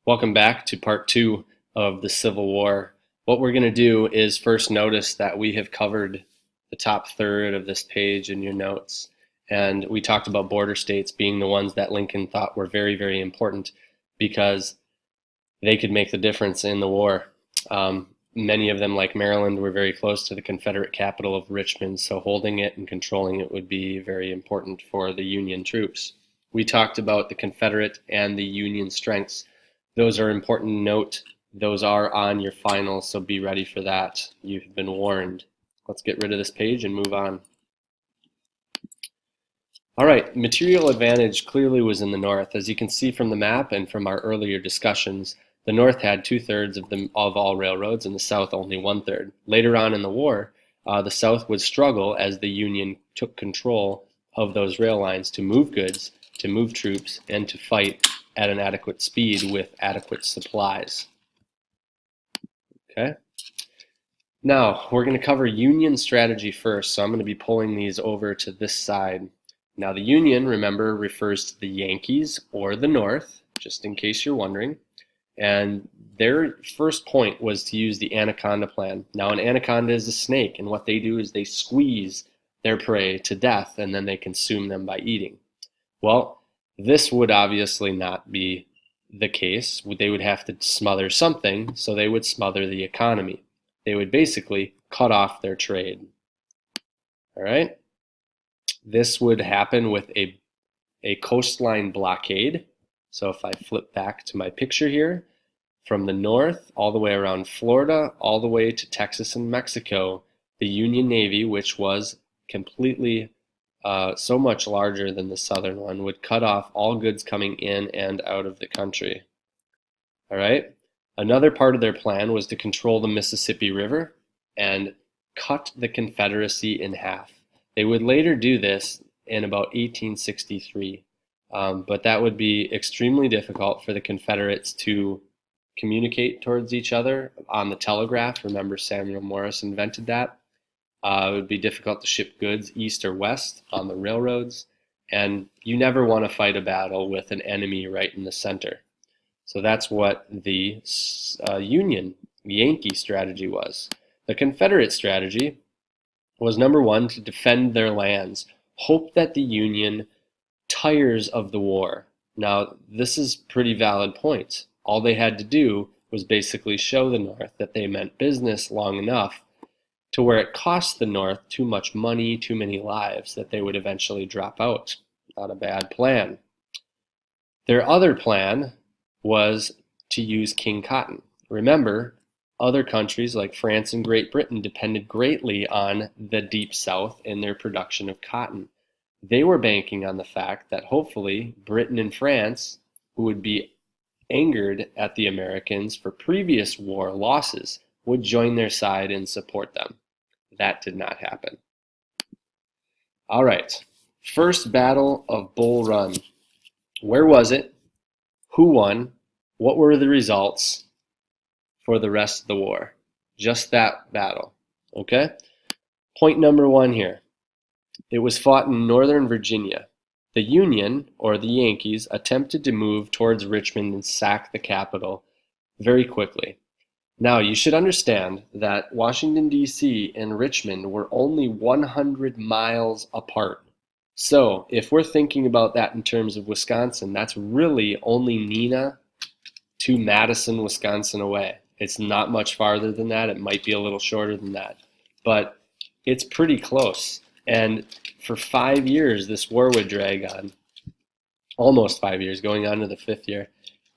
Welcome back to part two of the Civil War. What we're going to do is first notice that we have covered the top third of this page in your notes. And we talked about border states being the ones that Lincoln thought were very, very important because they could make the difference in the war. Many of them, like Maryland, were very close to the Confederate capital of Richmond, so holding it and controlling it would be very important for the Union troops. We talked about the Confederate and the Union strengths. Those are important to note. Those are on your final, so be ready for that. You've been warned. Let's get rid of this page and move on. All right, material advantage clearly was in the North. As you can see from the map and from our earlier discussions, the North had 2/3 of all railroads and the South only 1/3. Later on in the war, the South would struggle as the Union took control of those rail lines to move goods, to move troops, and to fight at an adequate speed with adequate supplies. Okay. Now, we're going to cover Union strategy first, so I'm going to be pulling these over to this side. Now, the Union, remember, refers to the Yankees or the North, just in case you're wondering. And their first point was to use the anaconda plan. Now, an anaconda is a snake, and what they do is they squeeze their prey to death, and then they consume them by eating. Well, this would obviously not be the case. They would have to smother something, so they would smother the economy. They would basically cut off their trade. All right? This would happen with a coastline blockade. So if I flip back to my picture here, from the north all the way around Florida, all the way to Texas and Mexico, the Union Navy, which was completely so much larger than the southern one, would cut off all goods coming in and out of the country. All right. Another part of their plan was to control the Mississippi River and cut the Confederacy in half. They would later do this in about 1863, but that would be extremely difficult for the Confederates to communicate towards each other on the telegraph. Remember, Samuel Morse invented that. It would be difficult to ship goods east or west on the railroads, and you never want to fight a battle with an enemy right in the center. So that's what the Yankee strategy was. The Confederate strategy was, number one, to defend their lands, hope that the Union tires of the war. Now, this is pretty valid points. All they had to do was basically show the North that they meant business long enough to where it cost the North too much money, too many lives, that they would eventually drop out. Not a bad plan. Their other plan was to use King Cotton. Remember, other countries like France and Great Britain depended greatly on the Deep South in their production of cotton. They were banking on the fact that hopefully Britain and France, who would be angered at the Americans for previous war losses, would join their side and support them. That did not happen. All right, first battle of Bull Run. Where was it? Who won? What were the results for the rest of the war? Just that battle, okay? Point number one here. It was fought in Northern Virginia. The Union, or the Yankees, attempted to move towards Richmond and sack the capital very quickly. Now, you should understand that Washington, D.C. and Richmond were only 100 miles apart. So, if we're thinking about that in terms of Wisconsin, that's really only Neenah to Madison, Wisconsin away. It's not much farther than that. It might be a little shorter than that. But it's pretty close. And for 5 years, this war would drag on. Almost 5 years, going on to the 5th year.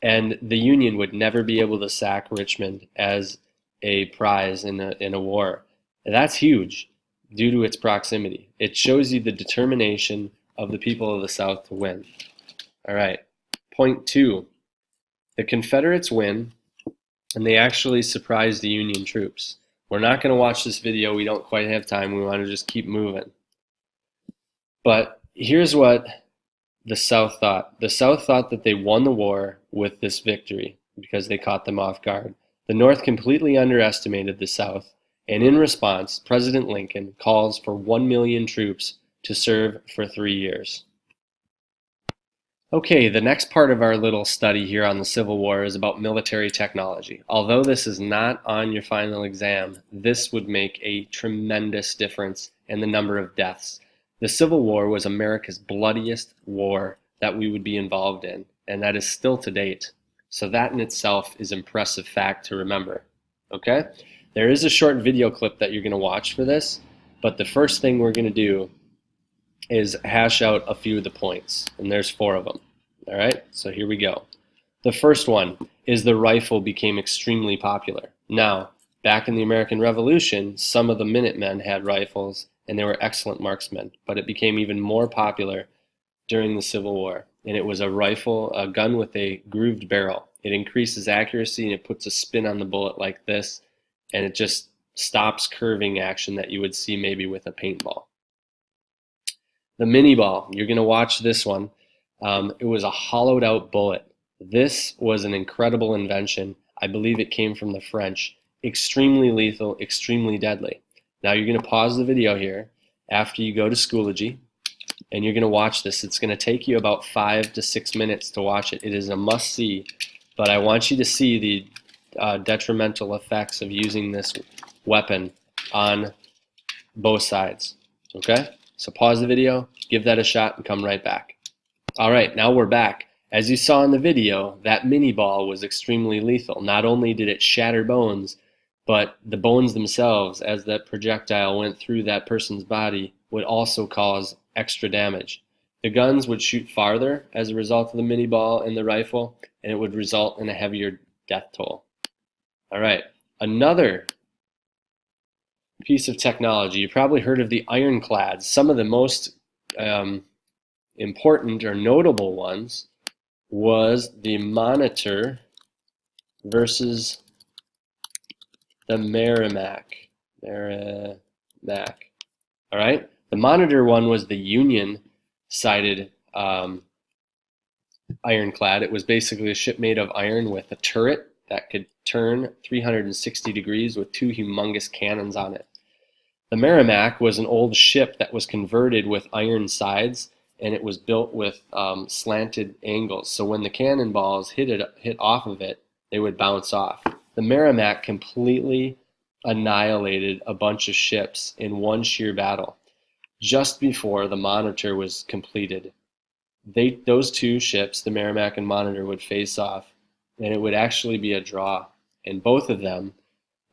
And the Union would never be able to sack Richmond as a prize in a war. And that's huge due to its proximity. It shows you the determination of the people of the South to win. All right, point two. The Confederates win, and they actually surprised the Union troops. We're not going to watch this video. We don't quite have time. We want to just keep moving. But here's what the South thought. The South thought that they won the war with this victory because they caught them off guard. The North completely underestimated the South, and in response, President Lincoln calls for 1 million troops to serve for 3 years. Okay, the next part of our little study here on the Civil War is about military technology. Although this is not on your final exam, this would make a tremendous difference in the number of deaths. The Civil War was America's bloodiest war that we would be involved in, and that is still to date. So that in itself is impressive fact to remember. Okay? There is a short video clip that you're going to watch for this, but the first thing we're going to do is hash out a few of the points, and there's 4 of them. All right, so here we go. The first one is the rifle became extremely popular. Now, back in the American Revolution, some of the Minutemen had rifles, and they were excellent marksmen, but it became even more popular during the Civil War, and it was a rifle, a gun with a grooved barrel. It increases accuracy, and it puts a spin on the bullet like this, and it just stops curving action that you would see maybe with a paintball. The mini ball, you're going to watch this one. It was a hollowed out bullet. This was an incredible invention. I believe it came from the French. Extremely lethal, extremely deadly. Now you're going to pause the video here after you go to Schoology, and you're going to watch this. It's going to take you about 5 to 6 minutes to watch it. It is a must-see, but I want you to see the detrimental effects of using this weapon on both sides. Okay? So pause the video, give that a shot, and come right back. All right, now we're back. As you saw in the video, that mini ball was extremely lethal. Not only did it shatter bones, but the bones themselves, as that projectile went through that person's body, would also cause extra damage. The guns would shoot farther as a result of the mini ball and the rifle, and it would result in a heavier death toll. All right, another piece of technology. You probably heard of the ironclads. Some of the most important or notable ones was the Monitor versus the Merrimack. All right, the Monitor one was the Union-sided ironclad. It was basically a ship made of iron with a turret that could turn 360 degrees with 2 humongous cannons on it. The Merrimack was an old ship that was converted with iron sides, and it was built with slanted angles. So when the cannonballs hit off of it, they would bounce off. The Merrimack completely annihilated a bunch of ships in one sheer battle just before the Monitor was completed. Those 2 ships, the Merrimack and Monitor, would face off, and it would actually be a draw, and both of them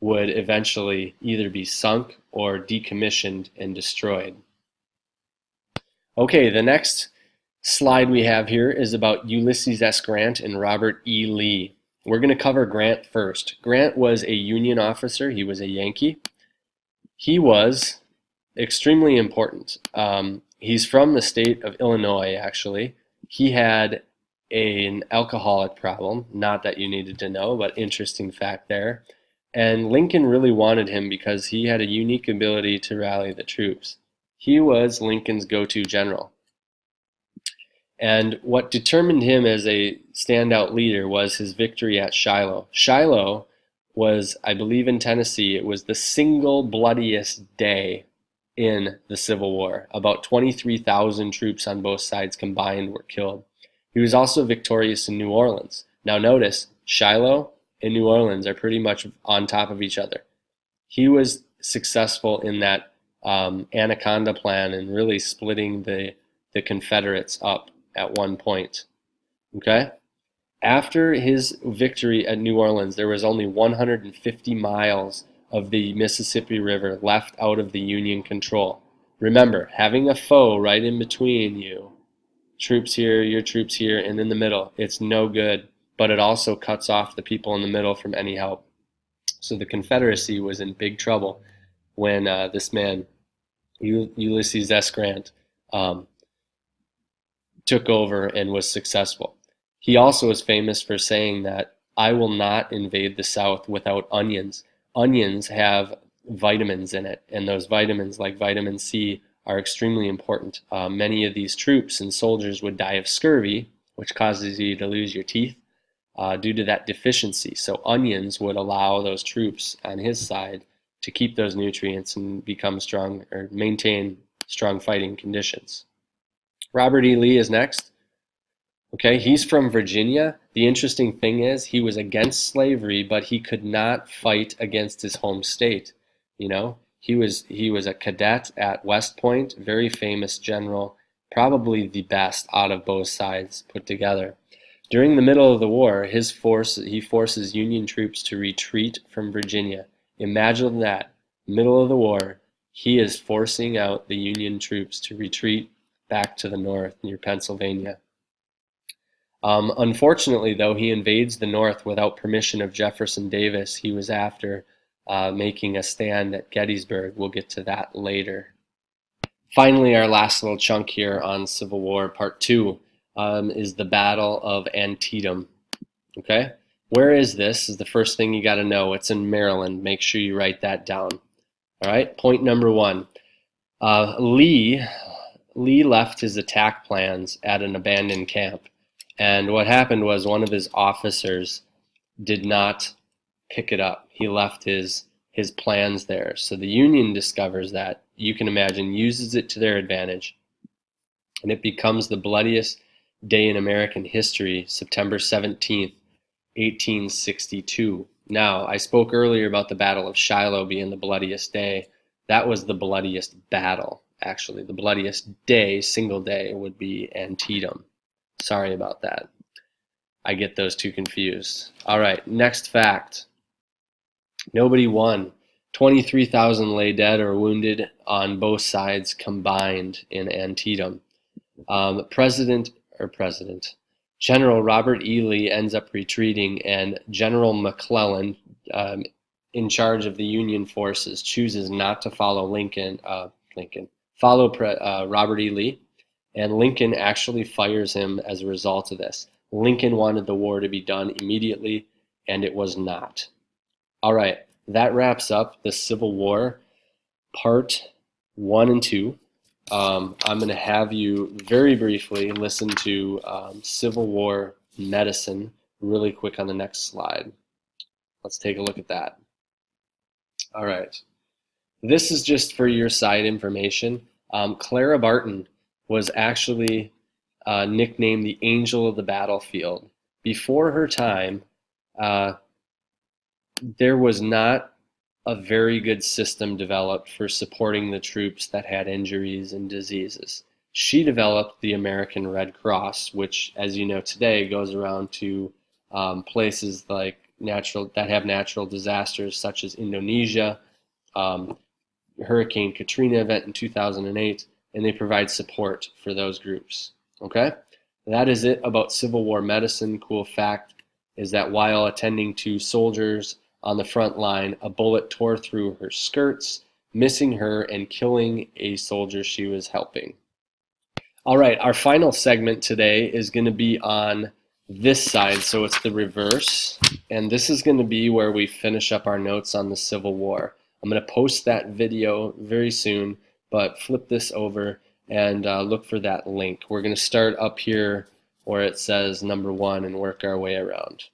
would eventually either be sunk or decommissioned and destroyed. Okay, the next slide we have here is about Ulysses S. Grant and Robert E. Lee. We're going to cover Grant first. Grant was a Union officer. He was a Yankee. He was extremely important. He's from the state of Illinois, actually. He had an alcoholic problem, not that you needed to know, but interesting fact there. And Lincoln really wanted him because he had a unique ability to rally the troops. He was Lincoln's go-to general. And what determined him as a standout leader was his victory at Shiloh. Shiloh was, I believe in Tennessee, it was the single bloodiest day in the Civil War. About 23,000 troops on both sides combined were killed. He was also victorious in New Orleans. Now notice, Shiloh and New Orleans are pretty much on top of each other. He was successful in that Anaconda plan and really splitting the Confederates up at one point. Okay? After his victory at New Orleans, there was only 150 miles of the Mississippi River left out of the Union control. Remember, having a foe right in between you, troops here, your troops here, and in the middle, it's no good. But it also cuts off the people in the middle from any help. So the Confederacy was in big trouble when this man, Ulysses S. Grant, took over and was successful. He also is famous for saying that, "I will not invade the South without onions." Onions have vitamins in it, and those vitamins, like vitamin C, are extremely important. Many of these troops and soldiers would die of scurvy, which causes you to lose your teeth, due to that deficiency. So onions would allow those troops on his side to keep those nutrients and become strong or maintain strong fighting conditions. Robert E. Lee is next. Okay, he's from Virginia. The interesting thing is he was against slavery, but he could not fight against his home state. You know, he was a cadet at West Point, very famous general, probably the best out of both sides put together. During the middle of the war, he forces Union troops to retreat from Virginia. Imagine that, middle of the war, he is forcing out the Union troops to retreat back to the north near Pennsylvania. Unfortunately, though, he invades the North without permission of Jefferson Davis. He was after making a stand at Gettysburg. We'll get to that later. Finally, our last little chunk here on Civil War, Part 2, is the Battle of Antietam. Okay? Where is this? Is the first thing you got to know. It's in Maryland. Make sure you write that down. All right? Point number 1. Lee left his attack plans at an abandoned camp. And what happened was one of his officers did not pick it up. He left his plans there. So the Union discovers that. You can imagine, uses it to their advantage. And it becomes the bloodiest day in American history, September 17th, 1862. Now, I spoke earlier about the Battle of Shiloh being the bloodiest day. That was the bloodiest battle, actually. The bloodiest day, single day, would be Antietam. Sorry about that. I get those two confused. All right, next fact. Nobody won. 23,000 lay dead or wounded on both sides combined in Antietam. General Robert E. Lee ends up retreating, and General McClellan, in charge of the Union forces, chooses not to follow Robert E. Lee. And Lincoln actually fires him as a result of this. Lincoln wanted the war to be done immediately, and it was not. All right, that wraps up the Civil War, Part 1 and 2. I'm going to have you very briefly listen to Civil War medicine really quick on the next slide. Let's take a look at that. All right. This is just for your side information. Clara Barton was actually nicknamed the Angel of the Battlefield. Before her time, there was not a very good system developed for supporting the troops that had injuries and diseases. She developed the American Red Cross, which, as you know today, goes around to places like that have natural disasters such as Indonesia, Hurricane Katrina event in 2008, and they provide support for those groups. Okay? That is it about Civil War medicine. Cool fact is that while attending to soldiers on the front line, a bullet tore through her skirts, missing her and killing a soldier she was helping. All right, our final segment today is going to be on this side, so it's the reverse, and this is going to be where we finish up our notes on the Civil War. I'm going to post that video very soon, but flip this over and look for that link. We're going to start up here where it says number 1 and work our way around.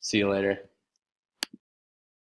See you later.